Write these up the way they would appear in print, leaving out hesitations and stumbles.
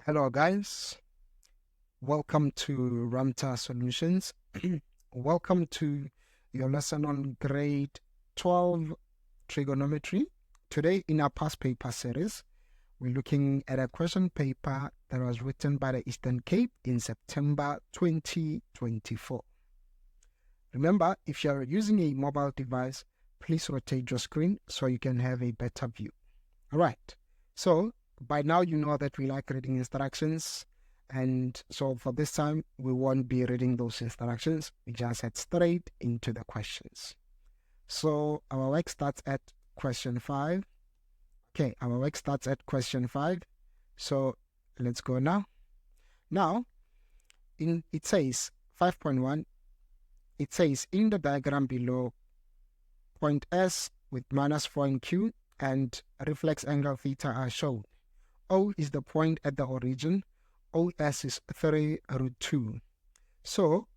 Hello guys, welcome to Ramta Solutions. Welcome to your lesson on grade 12 trigonometry. Today in our past paper series, we're looking at a question paper that was written by the Eastern Cape in September 2024. Remember, if you're using a mobile device, please rotate your screen so you can have a better view. All right, so by now you know that we like reading instructions, and so for this time we won't be reading those instructions. We just head straight into the questions. So our work starts at question 5. Okay, our work starts at question 5. So let's go now. Now it says 5.1. It says in the diagram below, point S with -4 in Q and reflex angle theta are shown. O is the point at the origin. OS is 3√2. So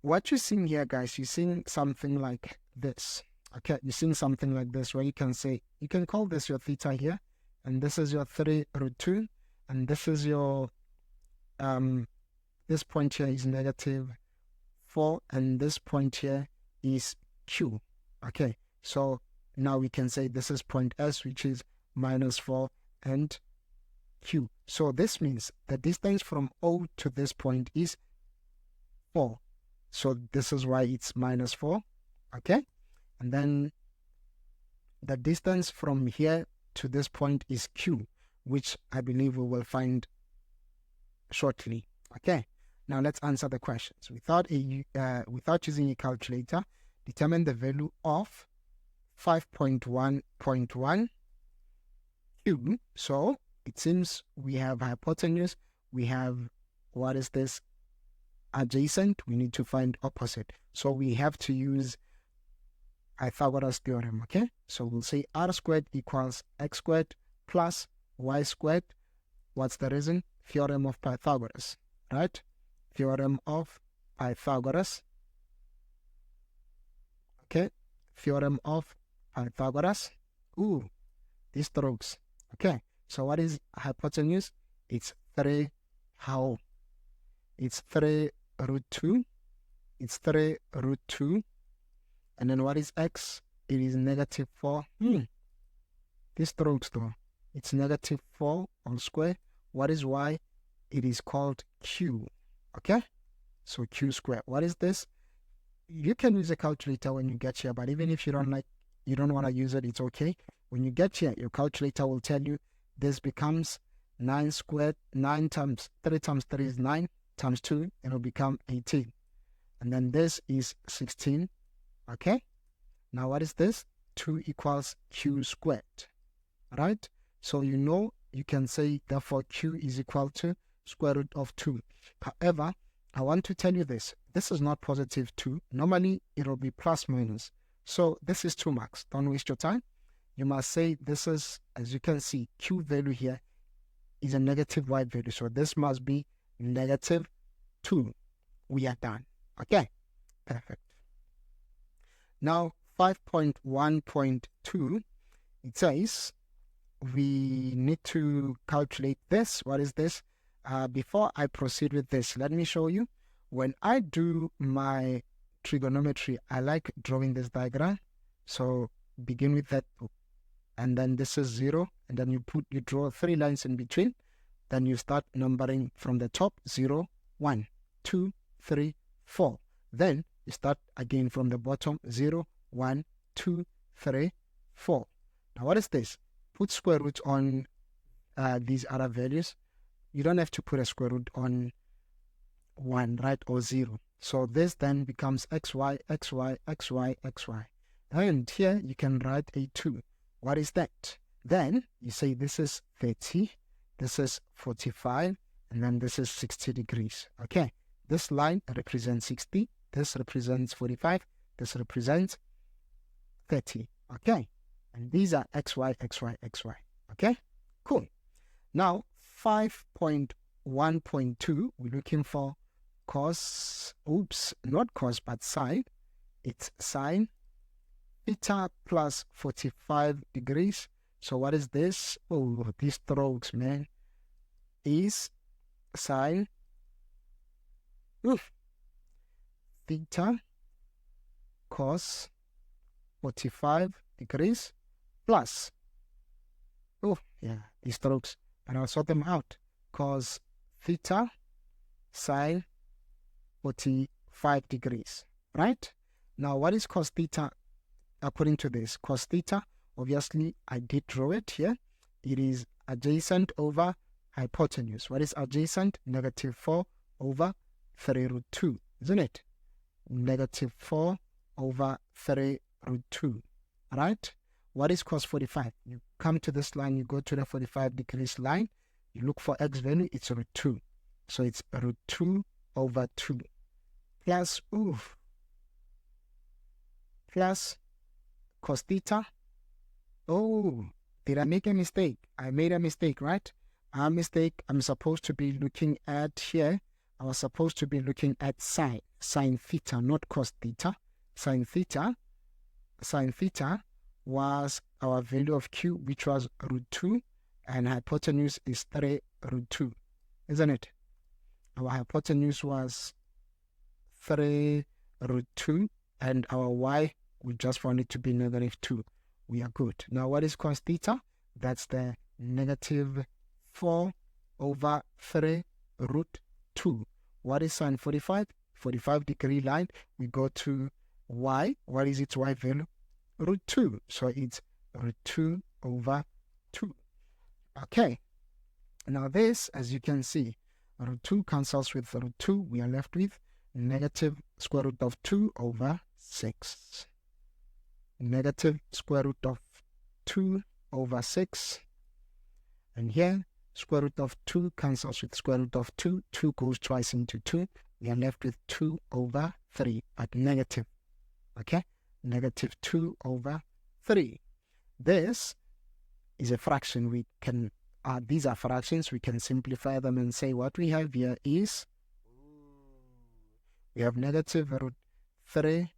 what you're seeing here, guys, you're seeing something like this. Okay, you're seeing something like this where you can say, you can call this your theta here, and this is your 3√2, and this is your this point here is -4, and this point here is Q. Okay, so now we can say this is point S, which is -4 and Q. So this means the distance from O to this point is 4. So this is why it's -4. Okay, and then the distance from here to this point is Q, which I believe we will find shortly. Okay, now let's answer the questions. Without using a calculator, determine the value of 5.1.1 Q. So it seems we have hypotenuse, we have, what is this, adjacent, we need to find opposite. So we have to use Pythagoras theorem, okay? So we'll say r squared equals x squared plus y squared. What's the reason? Theorem of Pythagoras, right? Theorem of Pythagoras. Okay, theorem of Pythagoras. Ooh, these strokes. Okay, so what is hypotenuse? It's 3. How? It's 3√2. It's 3√2. And then what is x? It is -4. These strokes though. It's -4 all square. What is y? It is called q. Okay, so q square. What is this? You can use a calculator when you get here, but even if you don't want to use it, it's okay. When you get here, your calculator will tell you this becomes 9 squared. 9 times 3 times 3 is 9, times 2, it'll become 18. And then this is 16. Okay, now what is this? 2 equals q squared, right? So you know, you can say therefore q is equal to square root of 2. However, I want to tell you this. This is not +2. Normally, it'll be plus minus. So this is 2 marks. Don't waste your time. You must say this is, as you can see, q value here is a negative y value. So this must be -2. We are done. Okay, perfect. Now, 5.1.2, it says we need to calculate this. What is this? Before I proceed with this, let me show you. When I do my trigonometry, I like drawing this diagram. So begin with that, and then this is 0, and then you draw 3 lines in between. Then you start numbering from the top: 0, 1, 2, 3, 4. Then you start again from the bottom: 0, 1, 2, 3, 4. Now what is this? Put square root on these other values. You don't have to put a square root on 1, right, or 0. So this then becomes xy, xy, xy, xy. And here you can write a 2. What is that? Then you say this is 30, this is 45, and then this is 60 degrees. Okay, this line represents 60, this represents 45, this represents 30. Okay, and these are xy, xy, xy. Okay, cool. Now 5.1.2, we're looking for cos, not cos, but sine. It's sine theta plus 45 degrees. So what is this? Oh, these strokes, man. is sine theta cos 45 degrees plus, these strokes, and I'll sort them out. Cos theta sine 45 degrees, right? Now, what is cos theta according to this? Cos theta, obviously, I did draw it here. It is adjacent over hypotenuse. What is adjacent? Negative 4 over 3 root 2, isn't it? Negative 4 over 3 root 2, right? What is cos 45? You come to this line, you go to the 45 degrees line, you look for x value, it's root 2. So it's root 2 over 2 plus, plus cos theta. Oh, did I make a mistake? I made a mistake, right? I'm supposed to be looking at here. I was supposed to be looking at sine theta, not cos theta. Sine theta was our value of q, which was root 2, and hypotenuse is 3 root 2, isn't it? Our hypotenuse was 3 root 2, and our y, we just want it to be negative 2. We are good. Now, what is cos theta? That's the negative 4 over 3 root 2. What is sine 45? 45 degree line. We go to y. What is its y value? Root 2. So it's root 2 over 2. Okay. Now this, as you can see, root 2 cancels with root 2. We are left with negative square root of 2 over 6. Negative square root of 2 over 6. And here, square root of 2 cancels with square root of 2. 2 goes twice into 2. We are left with 2 over 3, but negative. Okay? Negative 2 over 3. This is a fraction. We can, these are fractions. We can simplify them and say what we have here is, we have negative root 3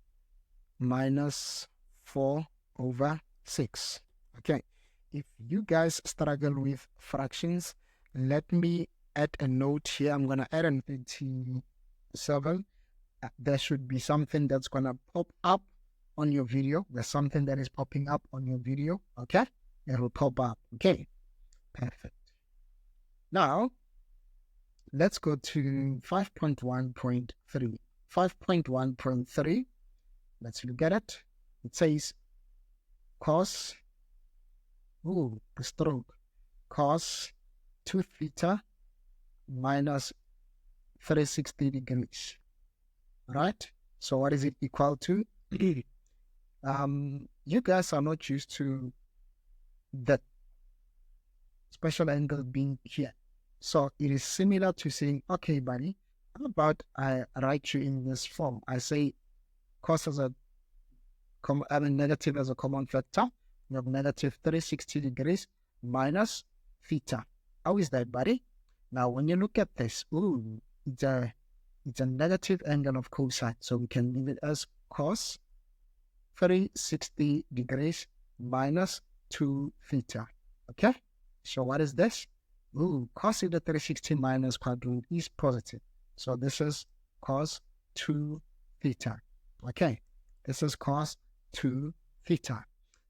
minus 4 over 6. Okay. If you guys struggle with fractions, let me add a note here. I'm going to add an 87. There should be something that's going to pop up on your video. There's something that is popping up on your video. Okay. It will pop up. Okay. Perfect. Now, let's go to 5.1.3. 5.1.3. Let's look at it. It says cos, the stroke, cos 2 theta minus 360 degrees. Right? So what is it equal to? You guys are not used to that special angle being here. So it is similar to saying, okay, buddy, how about I write you in this form? I say cos as negative as a common factor. We have negative 360 degrees minus theta. How is that, buddy? Now, when you look at this, it's a negative angle of cosine. So we can leave it as cos 360 degrees minus 2 theta. Okay? So what is this? Cos of the 360 minus quadrant is positive. So this is cos 2 theta. Okay? This is cos 2 theta.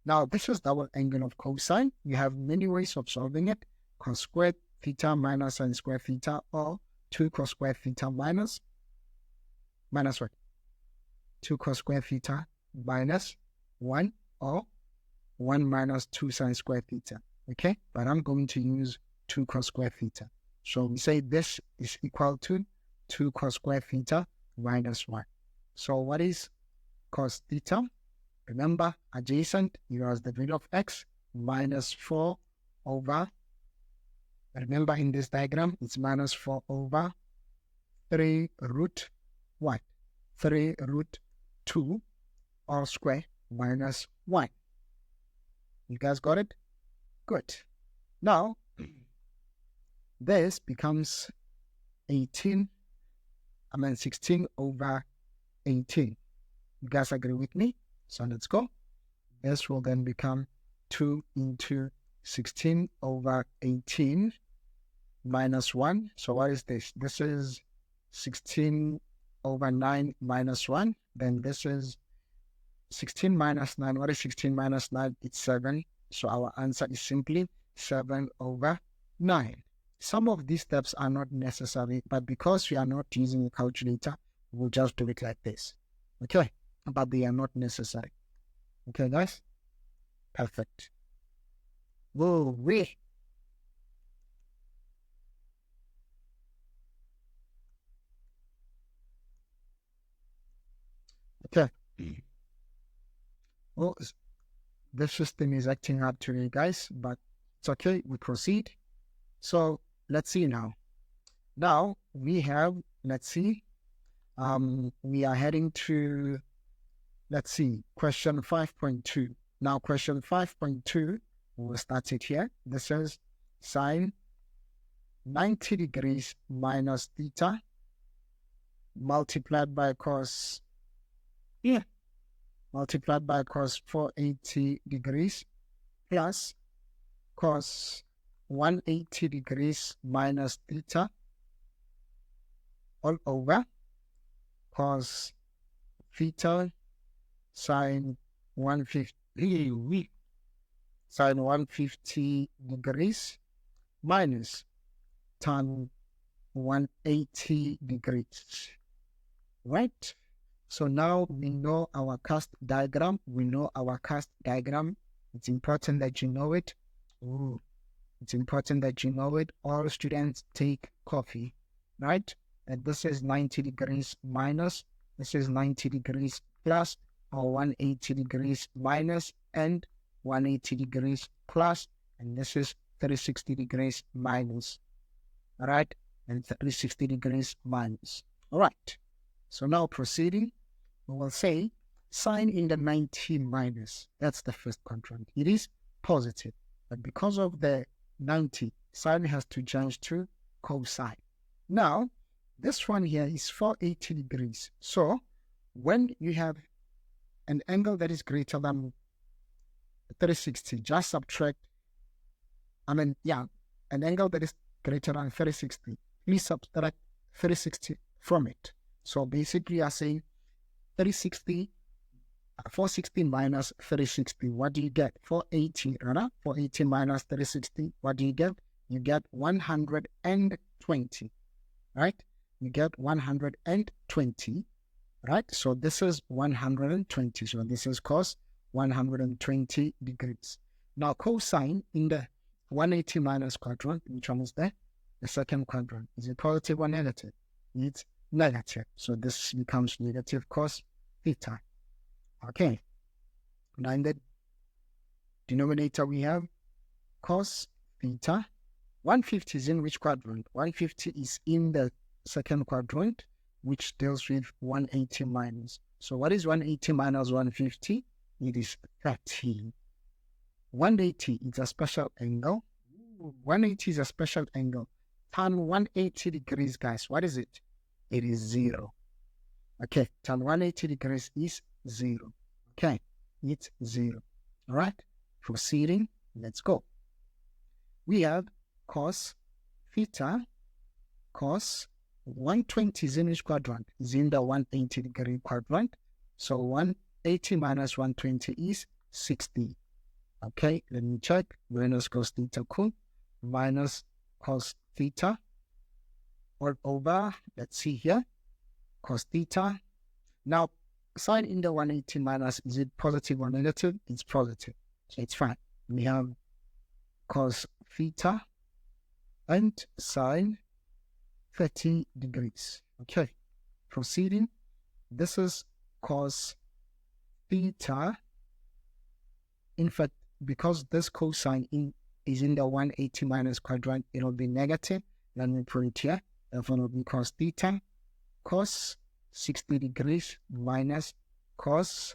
Now, this is double angle of cosine. You have many ways of solving it. Cos squared theta minus sine squared theta, or 2 cos squared theta minus what? 2 cos squared theta minus 1, or 1 minus 2 sine squared theta. Okay? But I'm going to use 2 cos squared theta. So we say this is equal to 2 cos squared theta minus 1. So what is cos theta? Remember, adjacent, you have the value of x minus 4 over, remember in this diagram, it's minus 4 over 3 root what? 3 root 2 all square minus 1. You guys got it? Good. Now, this becomes 16 over 18. You guys agree with me? So let's go. This will then become 2 into 16 over 18 minus 1. So what is this? This is 16 over 9 minus 1. Then this is 16 minus 9. What is 16 minus 9? It's 7. So our answer is simply 7 over 9. Some of these steps are not necessary, but because we are not using a calculator, we'll just do it like this. Okay? But they are not necessary. Okay, guys? Perfect. Whoa, wait. Okay. Well, the system is acting up today, guys, but it's okay. We proceed. So let's see now. Now we have, let's see, we are heading to, let's see, question 5.2. Now question 5.2, we'll start it here. This is sine 90 degrees minus theta multiplied by cos, multiplied by cos 480 degrees plus cos 180 degrees minus theta all over cos theta sine 150 degrees minus tan 180 degrees. Right? So now we know our cast diagram. It's important that you know it. Ooh, it's important that you know it. All students take coffee, right? And this is 90 degrees minus. This is 90 degrees plus, or 180 degrees minus, and 180 degrees plus, and this is 360 degrees minus. All right? And 360 degrees minus. All right. So now proceeding, we will say sine in the 90 minus. That's the first quadrant. It is positive, but because of the 90, sine has to change to cosine. Now, this one here is 480 degrees. So when you have an angle that is greater than 360, just subtract, an angle that is greater than 360, please subtract 360 from it. So basically, you are saying 460 minus 360. What do you get? 480, right? 480 minus 360. What do you get? You get 120, right? You get 120, right? So this is 120. So this is cos 120 degrees. Now cosine in the 180 minus quadrant, which one is there? The second quadrant. Is it positive or negative? It's negative. So this becomes negative cos theta. Okay. Now in the denominator we have cos theta. 150 is in which quadrant? 150 is in the second quadrant, which deals with 180 minus. So what is 180 minus 150? It is 30. 180 is a special angle. 180 is a special angle. Tan 180 degrees, guys. What is it? It is 0. Okay, tan 180 degrees is 0. Okay, it's 0. All right, proceeding. Let's go. We have cos theta. Cos 120 is in which quadrant? Is in the 180 degree quadrant. So 180 minus 120 is 60. Okay, let me check. Minus cos theta cool. Minus cos theta all over, let's see here, cos theta. Now, sine in the 180 minus, is it positive or negative? It's positive. So it's fine. We have cos theta and sine 30 degrees. Okay, proceeding. This is cos theta. In fact, because this cosine is in the 180 minus quadrant, it will be negative. Let me put it here. Therefore, it will be cos theta, cos 60 degrees minus cos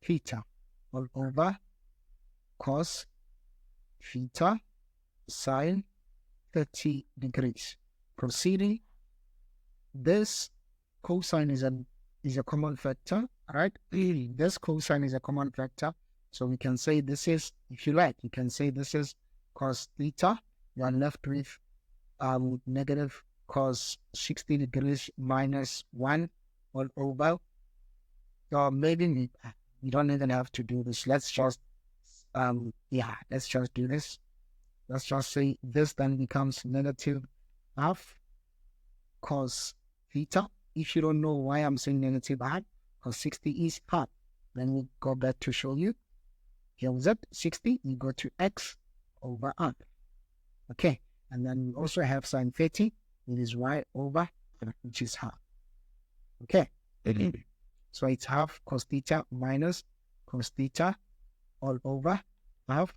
theta all over cos theta sine 30 degrees. Proceeding, this cosine is a common factor, right? This cosine is a common factor. So we can say this is, if you like, you can say this is cos theta. You are left with negative cos 60 degrees minus 1 all over. Or maybe we don't even have to do this. Let's just, let's just do this. Let's just say this then becomes negative half cos theta. If you don't know why I'm saying negative half, because 60 is half. Then we go back to show you. Here was it, 60, you go to x over r. Okay, and then we also have sine 30, it is y over, which is half. Okay, so it's half cos theta minus cos theta all over half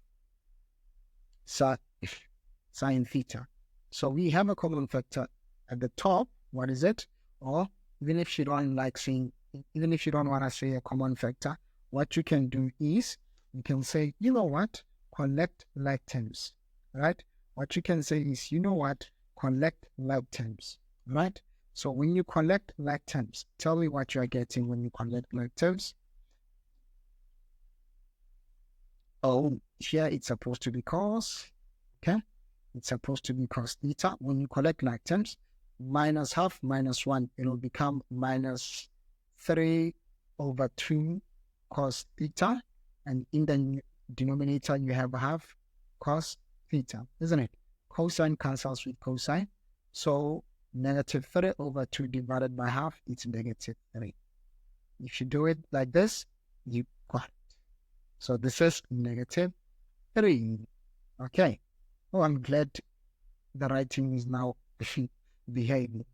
sine theta. So we have a common factor at the top. What is it? Or even if you don't like saying, even if you don't want to say a common factor, what you can do is you can say, you know what, collect like terms, right? What you can say is, you know what, collect like terms, right? So when you collect like terms, tell me what you are getting when you collect like terms. Oh, here it's supposed to be cos, okay? It's supposed to be cos theta. When you collect like terms, minus half minus 1, it will become minus 3 over 2 cos theta. And in the denominator, you have half cos theta, isn't it? Cosine cancels with cosine. So negative 3 over 2 divided by half, it's negative 3. If you do it like this, you got it. So this is negative 3. Okay. Oh, I'm glad the writing is now behaving.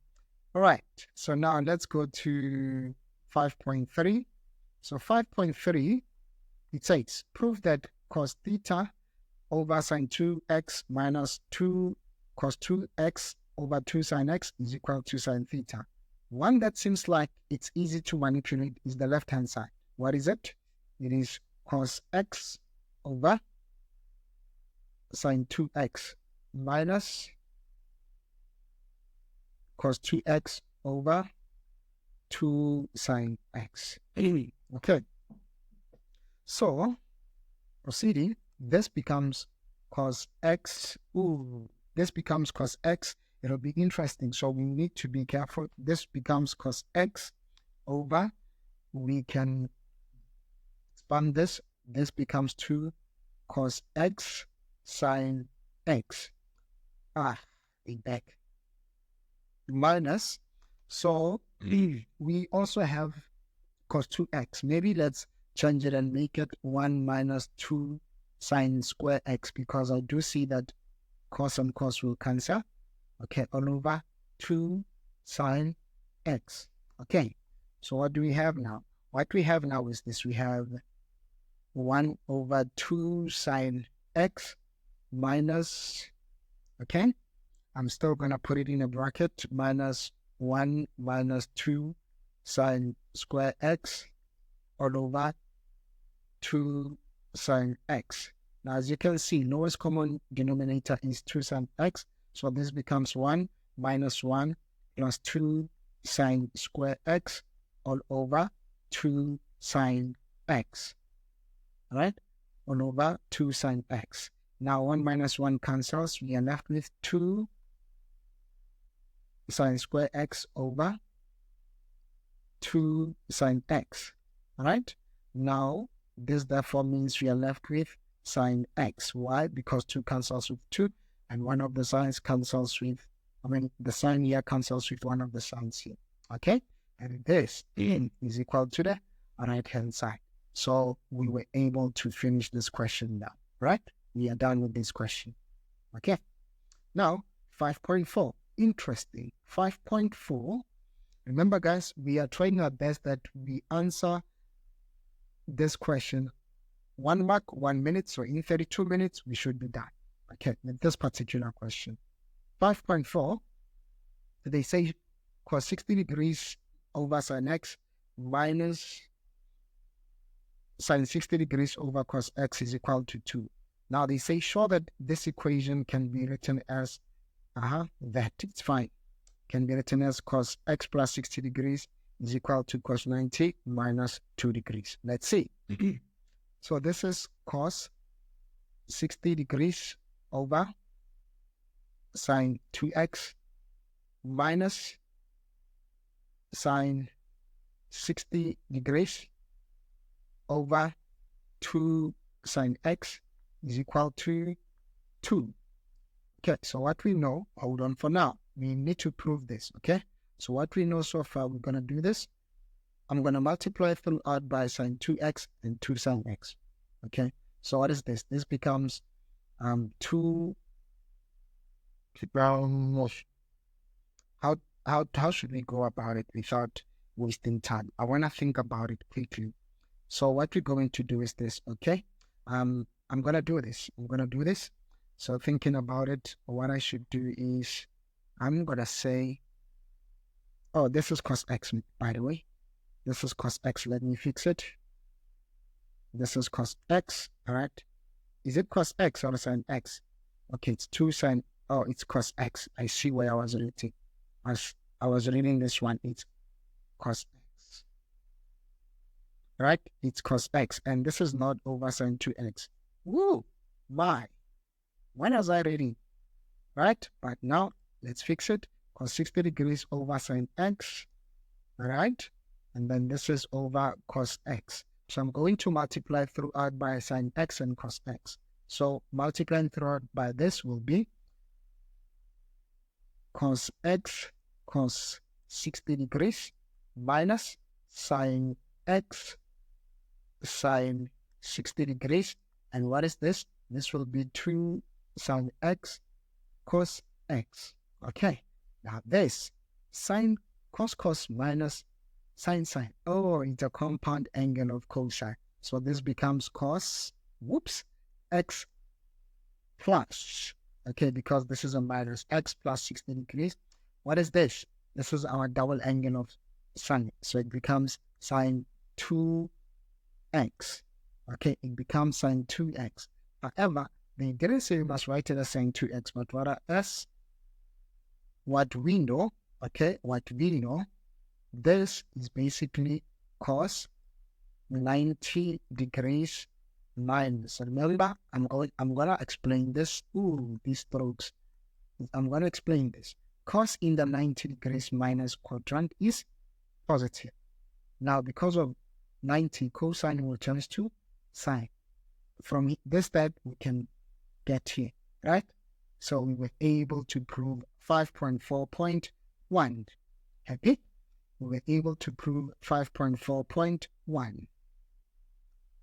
All right. So now let's go to 5.3. So 5.3, it says, prove that cos theta over sine 2x minus 2 cos 2x over 2 sine x is equal to sine theta. One that seems like it's easy to manipulate is the left-hand side. What is it? It is cos x over sine 2x minus cos 2x over 2 sine x. Okay. So, proceeding, this becomes cos x. This becomes cos x. It'll be interesting. So we need to be careful. This becomes cos x over, we can expand this. This becomes 2 cos x sine x. Back. Minus. So we also have cos 2x. Maybe let's change it and make it 1 minus 2 sine square x, because I do see that cos and cos will cancel. Okay, all over 2 sine x. Okay, so what do we have now? What we have now is this. We have 1 over 2 sine x minus, okay, I'm still going to put it in a bracket, minus 1 minus 2 sine square x all over 2 sine x. Now, as you can see, lowest common denominator is 2 sine x. So this becomes 1 minus 1 plus 2 sine square x all over 2 sine x. Right? All over 2 sine x. Now 1 minus 1 cancels. We are left with 2 sine square x over 2 sine x. Right? Now, this therefore means we are left with sine x. Why? Because 2 cancels with 2. And one of the signs cancels with, the sign here cancels with one of the signs here. Okay? And this is equal to the right-hand side. So we were able to finish this question now, right? We are done with this question. Okay? Now, 5.4. Interesting. 5.4. Remember, guys, we are trying our best that we answer this question 1 mark, 1 minute. So in 32 minutes, we should be done. Okay, with this particular question. 5.4, they say cos 60 degrees over sine x minus sine 60 degrees over cos x is equal to 2. Now they say show that this equation can be written as, that it's fine. Can be written as cos x plus 60 degrees is equal to cos 90 minus 2 degrees. Let's see. So this is cos 60 degrees over sine 2x minus sine 60 degrees over 2 sine x is equal to 2. Okay, so what we know, hold on for now, we need to prove this, okay? So what we know so far, we're going to do this. I'm going to multiply throughout by sine 2x and 2 sine x, okay? So what is this? This becomes 2, how should we go about it without wasting time? I want to think about it quickly. So what we're going to do is this, okay? I'm going to do this. So thinking about it, what I should do is, I'm going to say, oh, this is cos x, by the way. This is cos x. Let me fix it. This is cos x, all right? Is it cos x or sine x? Okay, it's 2 sine, oh, it's cos x. I see where I was reading. As I was reading this one, it's cos x. Right? It's cos x, and this is not over sine 2x. Woo! My! When was I reading? Right? But now, let's fix it. Cos 60 degrees over sine x. Right? And then this is over cos x. So I'm going to multiply throughout by sine x and cos x. So multiplying throughout by this will be cos x cos 60 degrees minus sine x sine 60 degrees. And what is this? This will be 2 sine x cos x. Okay. Now this sine cos minus sine. Oh, it's a compound angle of cosine. So this becomes cos, x plus, okay, because this is a minus, x plus 60 degrees. What is this? This is our double angle of sine. So it becomes sine 2x. Okay, it becomes sine 2x. However, they didn't say you must write it as sine 2x, but rather as what we know, okay, this is basically cos 90 degrees minus. Remember, I'm gonna explain this. Ooh, these strokes. I'm gonna explain this. Cos in the 90 degrees minus quadrant is positive. Now, because of 90, cosine will change to sine. From this step, we can get here, right? So we were able to prove 5.4.1. Happy? We were able to prove 5.4.1.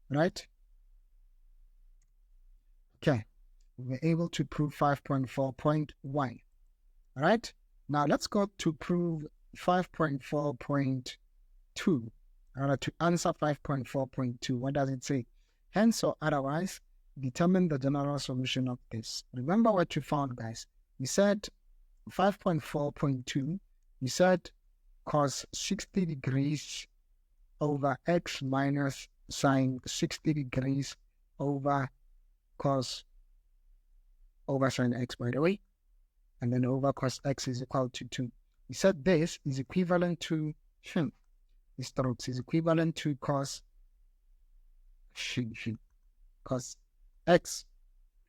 Right? Okay. We were able to prove 5.4.1. Right? Now let's go to prove 5.4.2. To answer 5.4.2, what does it say? Hence or otherwise, determine the general solution of this. Remember what you found, guys. We said 5.4.2, we said cos 60 degrees over x minus sine 60 degrees over cos over sine x, by the way, and then over cos x is equal to 2. We said this is equivalent to this strokes is equivalent to cos x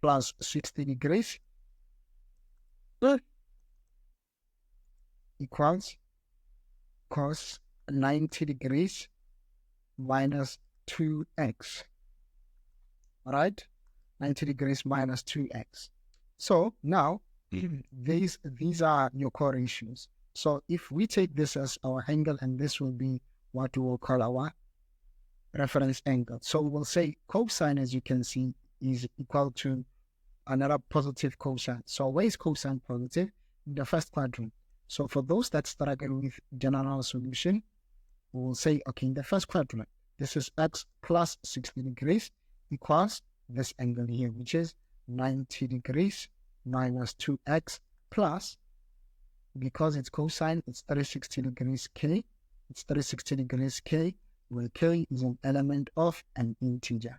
plus 60 degrees equals cos 90 degrees minus 2x. Alright? 90 degrees minus 2x. So now, these are your correlations. So if we take this as our angle, and this will be what we will call our reference angle. So we'll say cosine, as you can see, is equal to another positive cosine. So where is cosine positive? In the first quadrant. So for those that struggle with general solution, we will say, okay, in the first quadrant, this is x plus 60 degrees equals this angle here, which is 90 degrees minus 2x plus, because it's cosine, it's 360 degrees k. It's 360 degrees k, where k is an element of an integer,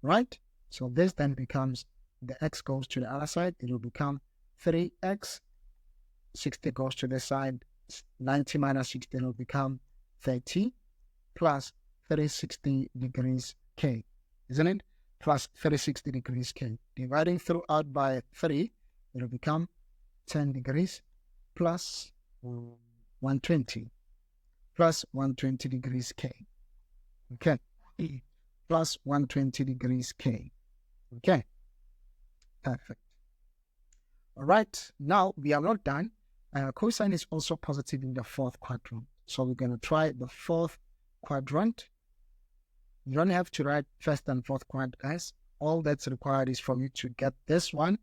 right? So this then becomes, the x goes to the other side, it will become 3x, 60 goes to the side, 90 minus 60 will become 30, plus 360 degrees k, isn't it? Plus 360 degrees k. Dividing throughout by 3, it will become 10 degrees plus 120 plus 120 degrees K. Okay. Plus 120 degrees K. Okay. Perfect. All right. Now we are not done. Cosine is also positive in the fourth quadrant. So we're going to try the fourth quadrant. You don't have to write first and fourth quadrant, guys. All that's required is for you to get this one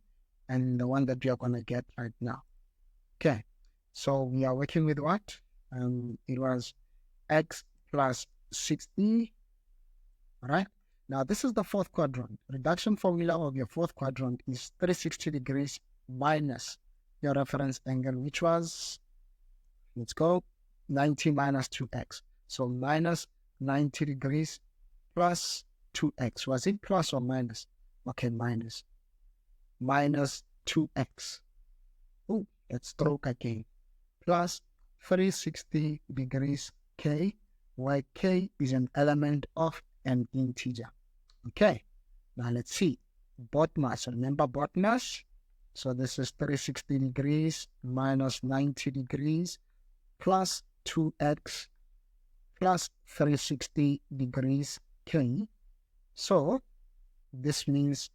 and the one that we are going to get right now. Okay. So we are working with what? It was x plus 60. All right. Now this is the fourth quadrant. Reduction formula of your fourth quadrant is 360 degrees minus your reference angle, which was, let's go, 90 minus 2x. So minus 90 degrees plus 2x. Was it plus or minus? Okay, minus. Minus 2x. Oh, let's stroke again. Plus 360 degrees k, where k is an element of an integer. Okay, now let's see. BODMAS, remember BODMAS? So this is 360 degrees minus 90 degrees plus 2x plus 360 degrees k. So this means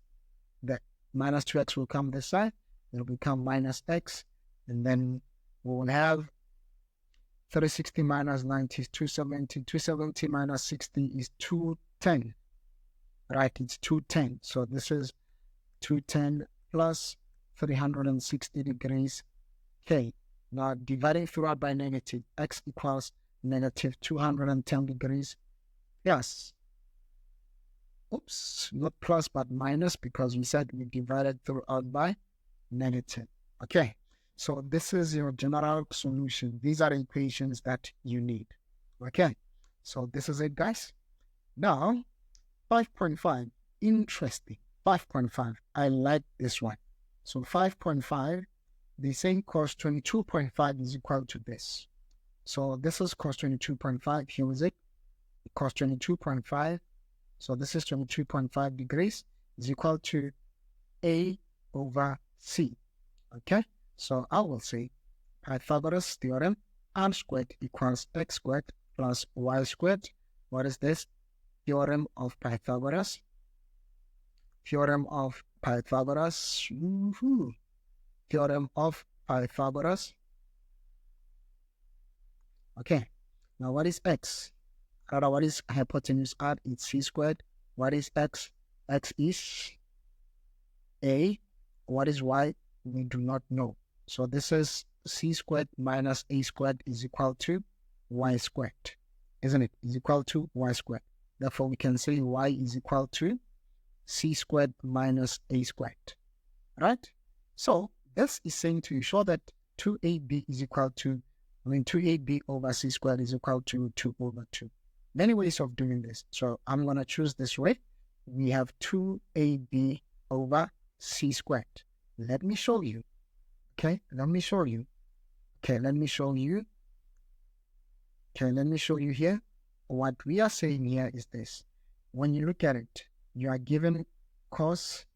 that minus 2x will come this side. It will become minus x. And then we will have 360 minus 90 is 270. 270 minus 60 is 210. Right, it's 210. So this is 210 plus 360 degrees k. Now dividing throughout by negative, x equals negative 210 degrees plus. Oops, not plus but minus, because we said we divided throughout by negative. Okay, so this is your general solution. These are equations that you need. Okay, so this is it, guys. Now 5.5, interesting. 5.5, I like this one. So 5.5, the same cos 22.5 is equal to this. So this is cos 22.5. Here is it. Cos 22.5. So this is 22.5 degrees is equal to A over C. Okay. So I will say Pythagoras theorem, r squared equals x squared plus y squared. What is this? Theorem of Pythagoras. Theorem of Pythagoras. Theorem of Pythagoras. Okay. Now what is x? What is hypotenuse r? It's c squared. What is x? X is a. What is y? We do not know. So this is c squared minus a squared is equal to y squared. Isn't it? Is equal to y squared. Therefore, we can say y is equal to c squared minus a squared. Right? So this is saying to show that 2ab is equal to, 2ab over c squared is equal to 2 over 2. Many ways of doing this. So I'm going to choose this way. We have 2ab over c squared. Let me show you. Okay, let me show you. Okay, let me show you. Okay, let me show you here. What we are saying here is this. When you look at it, you are given cos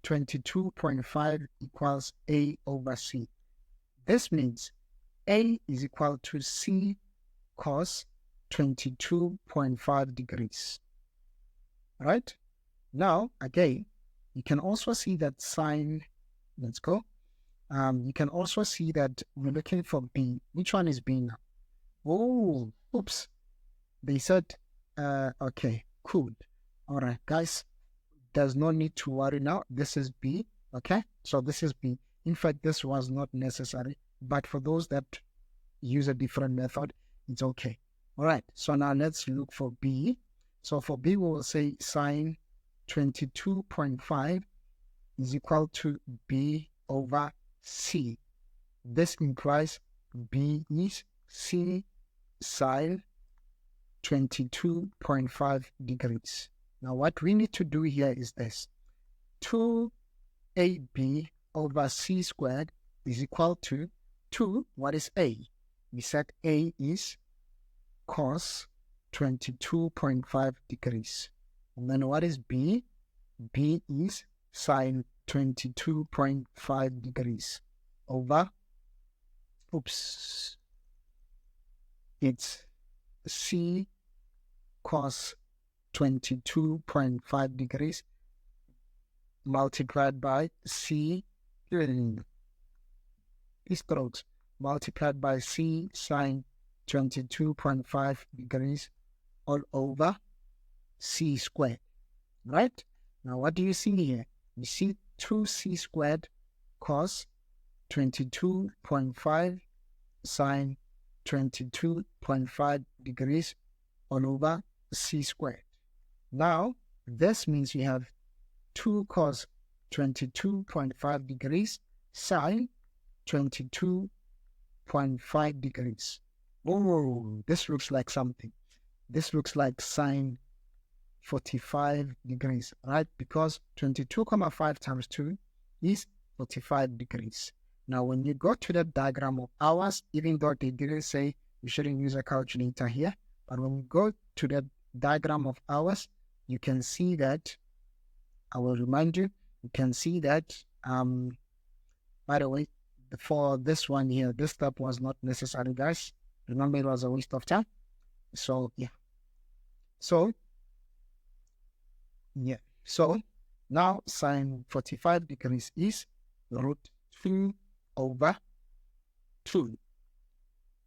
22.5 equals A over C. This means A is equal to C cos 22.5 degrees. Right? Now, again, you can also see that sine, let's go. You can also see that we're looking for B. Which one is B now? Oh, oops. They said, okay, cool. All right, guys, there's no need to worry now. This is B, okay? So this is B. In fact, this was not necessary, but for those that use a different method, it's okay. All right, so now let's look for B. So for B, we will say sine 22.5 is equal to B over C. This implies B is C sine 22.5 degrees. Now what we need to do here is this. 2ab over c squared is equal to 2. What is A? We said A is cos 22.5 degrees. And then what is B? B is sine 22.5 degrees. over, it's c cos 22.5 degrees multiplied by c strokes multiplied by c sine 22.5 degrees all over c squared, right? Now, what do you see here? You see 2c squared cos 22.5 sine 22.5 degrees all over c squared. Now, this means you have 2 cos 22.5 degrees sine 22.5 degrees. Oh, this looks like something. This looks like sine 45 degrees, right? Because 22.5 times 2 is 45 degrees. Now, when you go to the diagram of hours, even though they didn't say you shouldn't use a calculator here, but when you go to the diagram of hours, you can see that, I will remind you, you can see that, by the way, for this one here, this step was not necessary, guys. Remember, it was a waste of time. So, yeah. So now sine 45 degrees is root 2 over 2.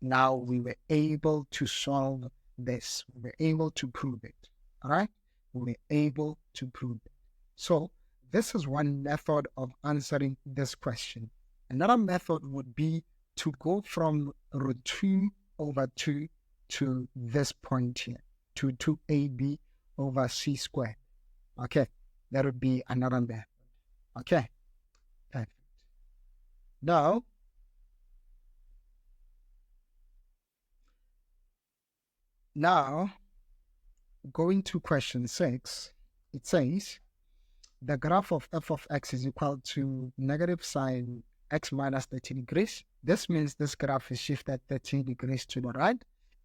Now we were able to solve this. We were able to prove it. All right? We were able to prove it. So this is one method of answering this question. Another method would be to go from root 2 over 2 to this point here, to 2ab over c squared. Okay, that would be another method. Okay, perfect. Now, going to question 6, it says, the graph of f of x is equal to negative sine x minus 30 degrees. This means this graph is shifted 30 degrees to the right.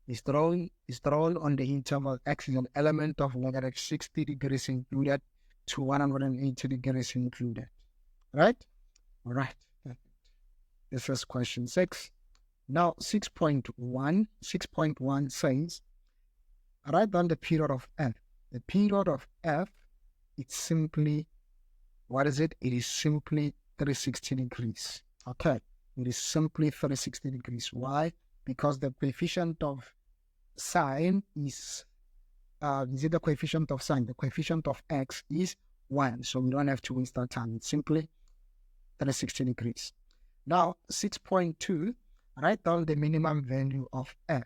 It's drawn on the interval x is an element of negative 60 degrees included to 180 degrees included. Right? All right. Perfect. This is question 6. Now 6.1 says, write down the period of f. The period of f, it's simply, what is it? It is simply 360 degrees. Okay, it is simply 360 degrees. Why? Because the coefficient of sine is it the coefficient of sine? The coefficient of x is 1, so we don't have to waste our time. It's simply 360 degrees. Now, 6.2, write down the minimum value of f.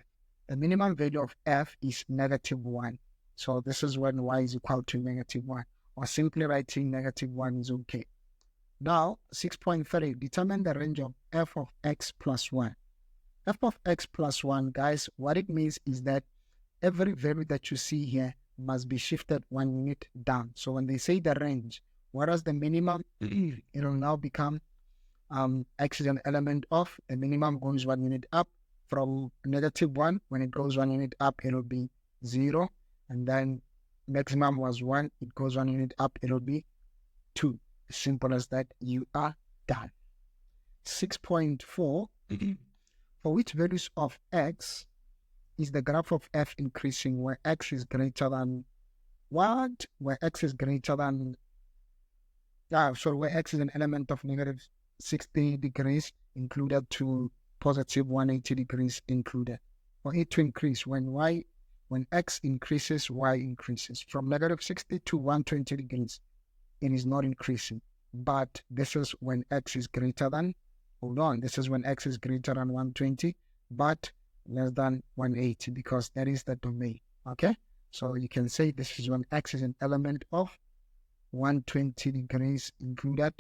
The minimum value of f is negative 1. So this is when y is equal to negative 1. Or simply writing negative 1 is okay. Now, 6.3, determine the range of f of x plus 1. F of x plus 1, guys, what it means is that every value that you see here must be shifted 1 unit down. So when they say the range, what is the minimum? It will now become x is an element of, the minimum goes 1 unit up from negative 1. When it goes 1 unit up, it will be 0. And then maximum was 1. It goes 1 unit up, it will be 2. Simple as that. You are done. 6.4, for which values of x is the graph of f increasing where x is greater than what? Where x is greater than, where x is an element of negative 60 degrees included to positive 180 degrees included. For it to increase, when x increases, y increases. From negative 60 to 120 degrees, it is not increasing. But this is when x is greater than, this is when x is greater than 120, but less than 180, because that is the domain. Okay? So you can say this is when x is an element of 120 degrees included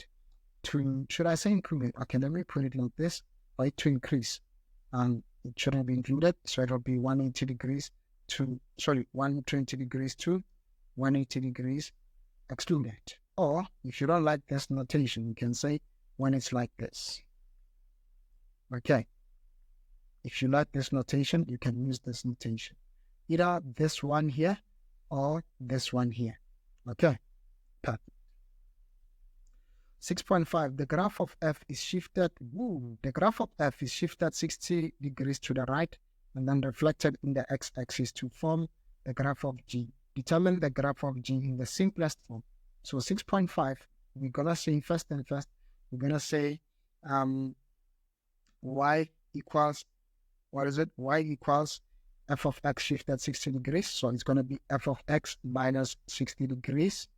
to, should I say included? Okay, let me put it like this. For it to increase, it shouldn't be included, so it will be 120 degrees to 180 degrees excluded. Or if you don't like this notation, you can say when it's like this. Okay. If you like this notation, you can use this notation. Either this one here or this one here. Okay. Perfect. 6.5, the graph of f is shifted. The graph of f is shifted 60 degrees to the right and then reflected in the x-axis to form the graph of g. Determine the graph of g in the simplest form. So 6.5, we're going to say first, we're going to say y equals, what is it? Y equals f of x shifted 60 degrees. So it's going to be f of x minus 60 degrees.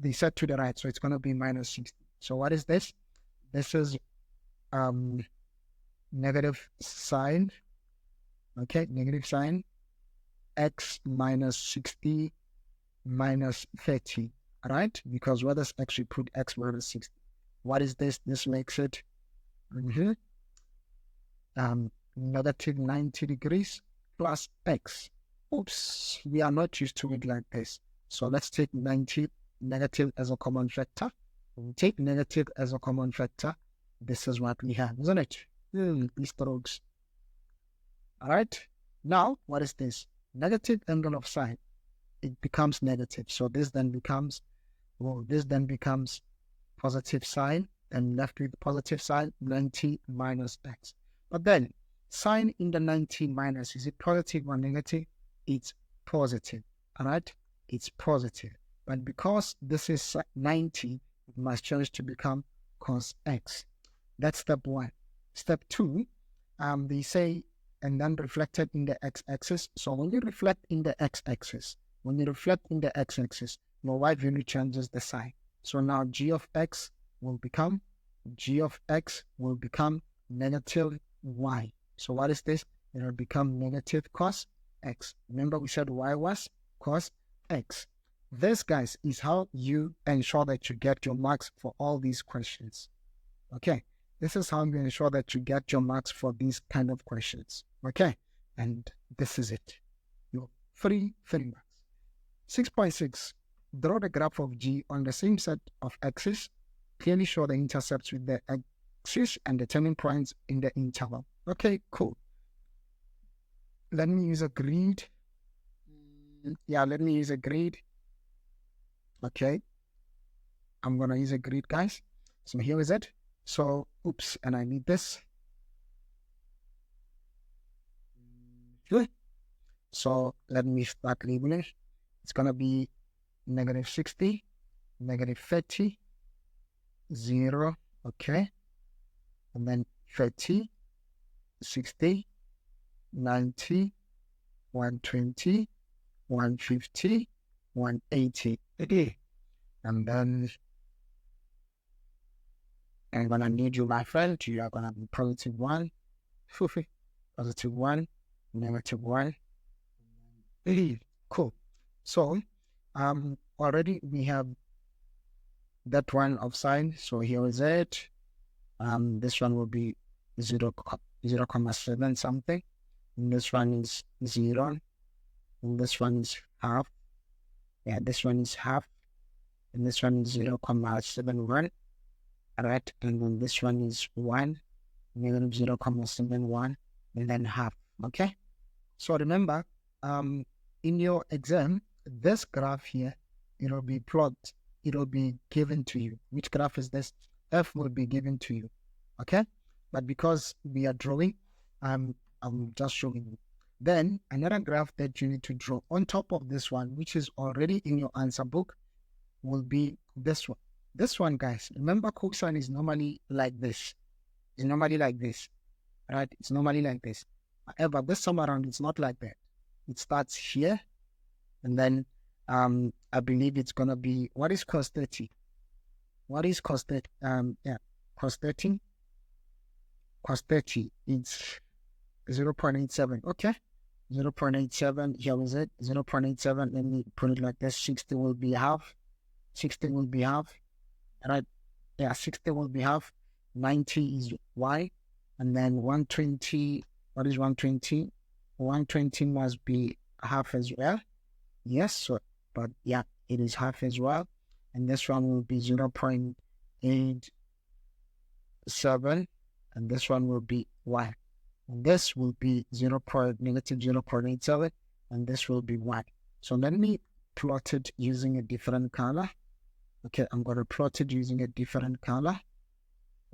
They set to the right, so it's going to be minus 60. So what is this? This is negative sine, okay, negative sine x minus 60 minus 30, right? Because what does x, we put x minus 60. What is this? This makes it negative 90 degrees plus x. Oops, we are not used to it like this. So let's take negative as a common factor. We take negative as a common factor. This is what we have, isn't it? These strokes. All right. Now, what is this? Negative angle of sine. It becomes negative. So this then becomes, positive sine, and left with positive sine, 90 minus x. But then, sine in the 90 minus, is it positive or negative? It's positive. All right. It's positive. But because this is 90, it must change to become cos x. That's step 1. Step 2, they say, and then reflected in the x-axis. So when you reflect in the x-axis, your y value changes the sign. So now g of x will become negative y. So what is this? It will become negative cos x. Remember we said y was cos x. This, guys, is how you ensure that you get your marks for all these questions. Okay, this is how you ensure that you get your marks for these kind of questions. Okay, and this is it. Your free marks. 6.6, draw the graph of g on the same set of axes. Clearly show the intercepts with the axis and determine points in the interval. Okay, cool. Let me use a grid. Yeah, let me use a grid. Okay, I'm going to use a grid, guys. So here is it. So, oops, and I need this. Good. So let me start labeling. It's going to be negative 60, negative 30, 0, okay. And then 30, 60, 90, 120, 150, 180. Okay. And then I'm going to need you, my friend. You are going to be positive 1, positive 1, negative 1. Cool. So, already we have that one of sine. So here is it. This one will be 0.7 something. And this one is 0. And this one is half. Yeah, this one is half. And this one is 0.71. Alright, and then this one is 1, negative 0.71, and then half. Okay. So remember, in your exam, this graph here, it will be plotted. It will be given to you. Which graph is this? F will be given to you. Okay. But because we are drawing, I'm just showing you. Then another graph that you need to draw on top of this one, which is already in your answer book, will be this one. This one, guys, remember cosine is normally like this. It's normally like this, right? It's normally like this. However, this time around, it's not like that. It starts here, and then I believe it's gonna be, what is cos 30? What is cos 30? Cos 30. Cos 30. It's 0.87. Okay, 0.87. Here is it. 0.87. Let me put it like this. 60 will be half. 60 will be half. Right? Yeah, 60 will be half. 90 is y, and then 120. What is 120? 120 must be half as well. Yes, so, but yeah, it is half as well. And this one will be 0.87, and this one will be y. And this will be negative 0.87, and this will be y. So let me plot it using a different color. Okay, I'm going to plot it using a different color.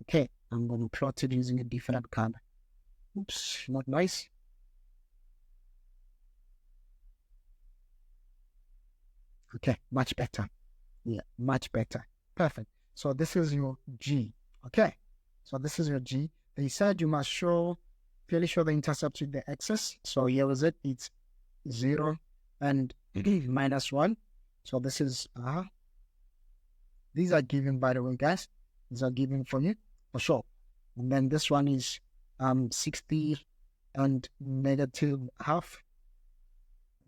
Okay, I'm going to plot it using a different color. Oops, not nice. Okay, much better. Yeah, much better. Perfect. So this is your G. Okay, so this is your G. They said you must clearly show the intercept with the axis. So here is it. It's 0 and -1. So this is these are given, by the way, guys. These are given for you for sure. And then this one is 60 and -1/2.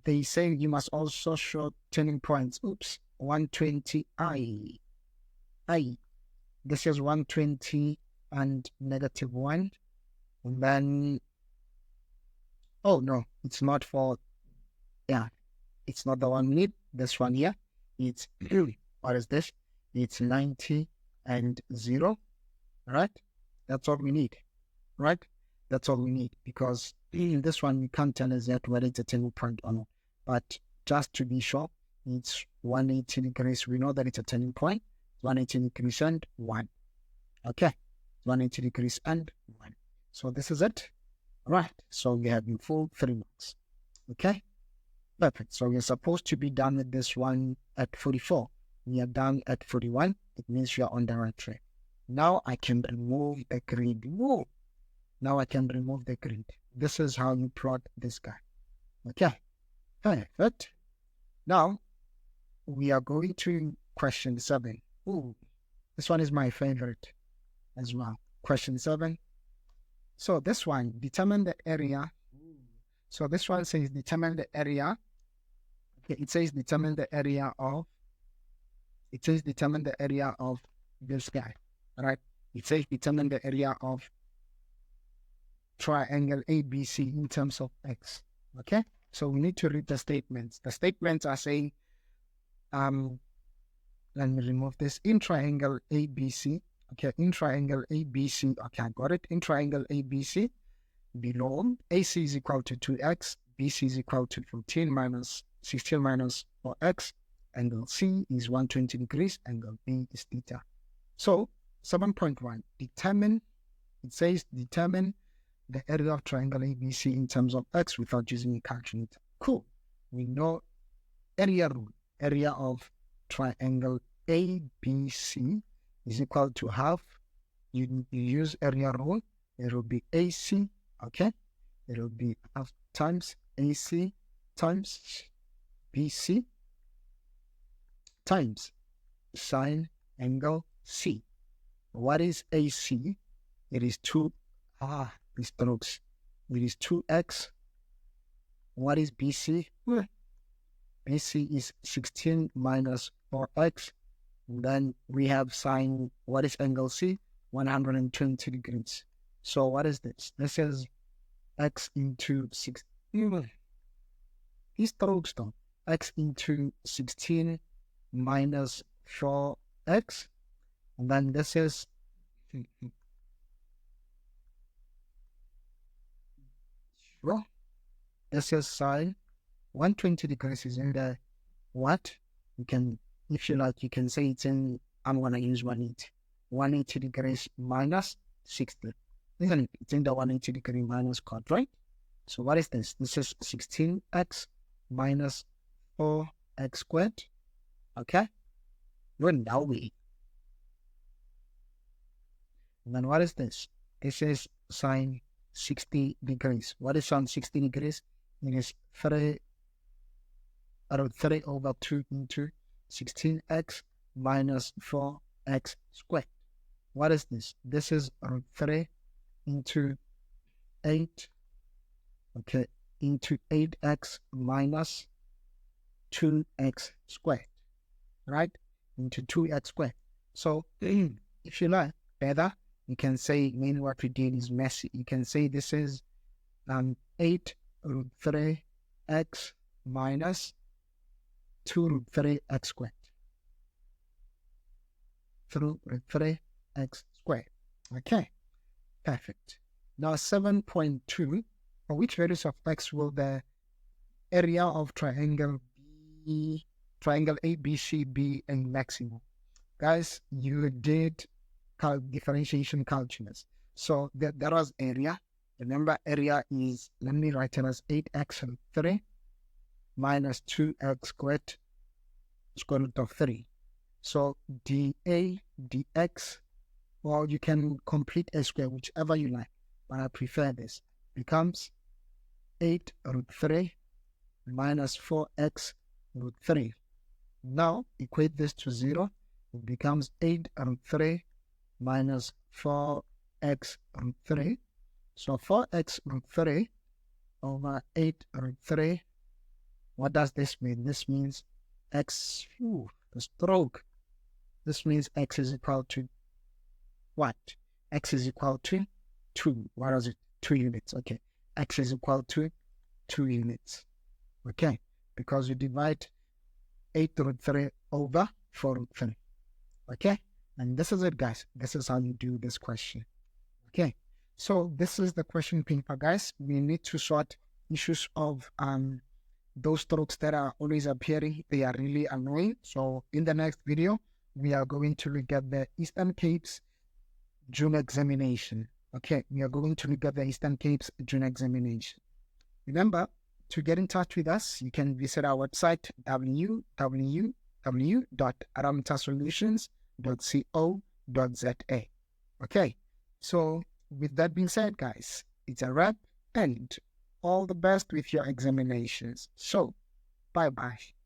They say you must also show turning points. Oops, 120i. This is 120 and -1. And then, oh no, it's not for, yeah, it's not the one we need. This one here, it's, what is this? It's 90 and 0, right? That's all we need, right? That's all we need, because in this one, we can't tell us yet whether it's a turning point or not. But just to be sure, it's 180 degrees. We know that it's a turning point. 180 degrees and 1. Okay, 180 degrees and 1. So this is it. All right, so we have in full 3 marks. Okay, perfect. So we're supposed to be done with this one at 44. We are done at 41. It means you are on the right track. Now I can remove the grid. Whoa. Now I can remove the grid. This is how you plot this guy. Okay, perfect. Now we are going to question 7. Ooh, this one is my favorite as well. Question 7. So this one, determine the area. So this one says determine the area. Okay, it says determine the area of. It says determine the area of this guy. Right? It says determine the area of triangle ABC in terms of x. Okay, so we need to read the statements. The statements are saying, let me remove this. In triangle ABC, okay, in triangle ABC, okay, I got it. In triangle ABC, below, AC is equal to 2x, BC is equal to 14 minus 16 minus 4x, angle C is 120 degrees, angle B is theta. So 7.1, determine, it says determine the area of triangle ABC in terms of x without using a calculator. Cool. We know area rule. Area of triangle ABC is equal to half. You use area rule. It will be AC. Okay. It will be half times AC times BC times sine angle C. What is AC? It is 2. These strokes. It is 2x. What is BC? BC is 16 minus 4x. And then we have sine, what is angle C? 120 degrees. So what is this? This is x into 16. These strokes though. X into 16 minus 4x. And then this is well, this is sine 120 degrees is in the what? You can, if you like, you can say it's in, I'm going to use 180. 180 degrees minus 60. Isn't it? It's in the 180 degree minus chord, right? So what is this? This is 16x minus 4x squared. Okay? Run that way. And then what is this? This is sine 60 degrees. What is sine 60 degrees? It is 3 over 2 into 16x minus 4x squared. What is this? This is 3 into 8, okay, into 8x minus 2x squared, right? Into 2x squared. So if you like better, you can say, meaning what we did is messy. You can say this is 8 root 3x minus 2 root 3x squared. Through root 3x squared. Okay, perfect. Now 7.2, for which values of x will the area of triangle ABC be a maximum? guys, you did differentiation calculus. So that was area. Remember, area is, let me write it as 8x and 3 minus 2x squared square root of 3. So dA dx, well, you can complete a square, whichever you like, but I prefer this, becomes 8 root 3 minus 4x root 3. Now equate this to 0. It becomes 8 root 3 minus 4x root 3. So 4x root 3 over 8 root 3. What does this mean? This means x, the stroke. This means x is equal to what? X is equal to 2. What is it? 2 units. Okay. X is equal to 2 units. Okay. Because you divide 8 root 3 over 4 root 3. Okay. And this is it, guys. This is how you do this question. Okay. So this is the question paper, guys. We need to sort issues of those strokes that are always appearing. They are really annoying. So in the next video, we are going to look at the Eastern Cape's June examination. Okay, we are going to look at the Eastern Cape's June examination. Remember, to get in touch with us, you can visit our website, www.ramtasolutions.co.za. Okay, so with that being said, guys, it's a wrap, and all the best with your examinations. So, bye-bye.